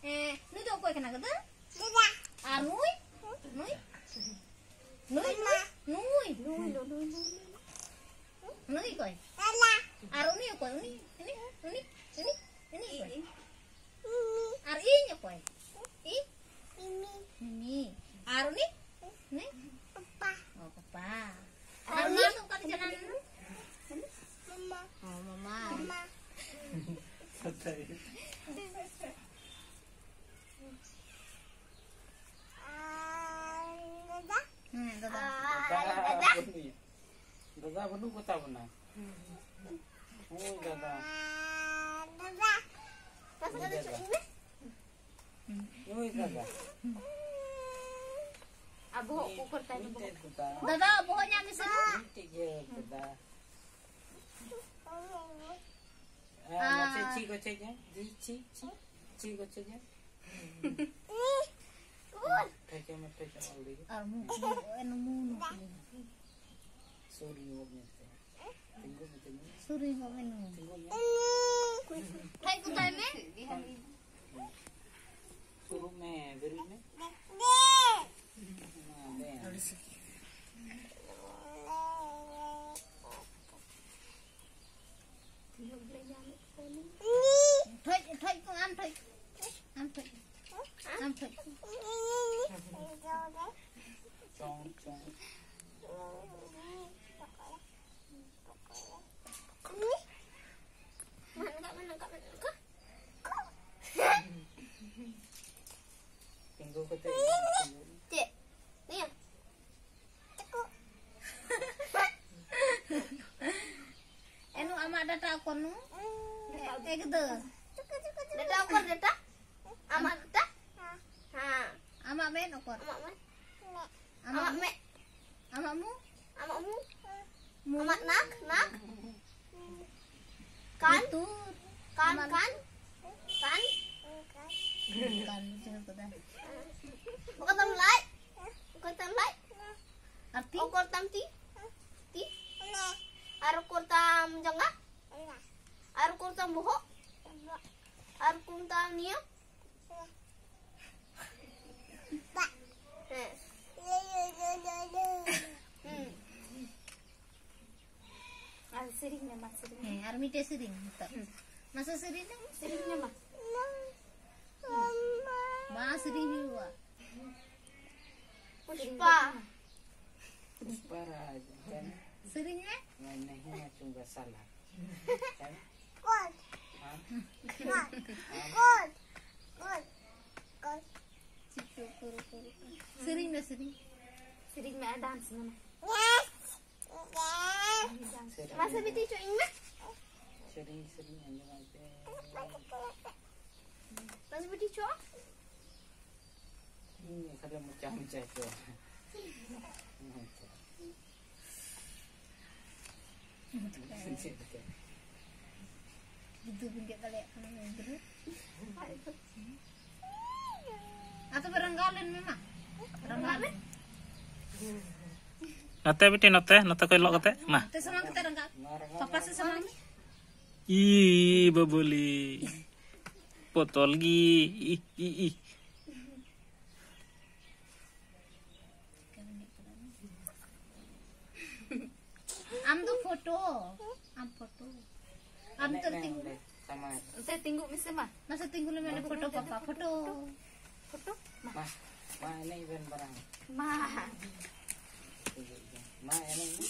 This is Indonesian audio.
Nui to koi kena kata? Nui? Nui? Nui? Nui koi? Uni koi? Ini koi? Nya koi? Ini. Aruni? Nih? Oh, papa. Aruni tuh kan jalan. Oh, mama. Dadah bener kau tahu na? Oh dadah. Oh dadah. Abu ukur tadi bu. Dadah buahnya misalnya. Dadah. Macam cikgu cikgu, cikgu cikgu. Tajam tajam alih. Enu Sorry ngomongnya. Tunggu macam ni. Suri ngomenu. Tunggunya. Hai kutai me? Suruh me, beri me. Thôi con ăn thôi. Ăn thôi. Ăn thôi. Chong. Tunggu kata. Cik. Ni. Enu amak data kon nu. Gitu. Data ukur data. Amak data. Ha. Amak men okor. Amak me. Amakmu? Amakmu. Amak nak. Kan. Itu. Kan. Bukan cuma kuda. Bukan tam lai. Bukan tam lai. Arti? Ukur tam ti. Arukur tam jangga. Arukur tam buho. Arukur tam nia. Sering memang sering. Armite sering. Masa sering? Sering memang. Mas sering juga. Puspa. Aja kan. Seringnya? Mainnya cuma salah. Kan? Sering dah sering. Sering me dance mana? Masa biti cuy me? Sering anjing aja. Masa biti cuy? Ini kalau macam tu. Itu pinggir balik terus. Atau berenggalan memang. Berenggalan. Nate beti nate koy lok kate mah. Te sama kita renggal. Papa sesama. Ih baboli. Potol gi. Ih. Am tu foto. Am tertinggal. Sama. Saya tunggu mesti mah. Masa tinggal mana foto papa foto. Ma ini event barang. Mah. Ma ini.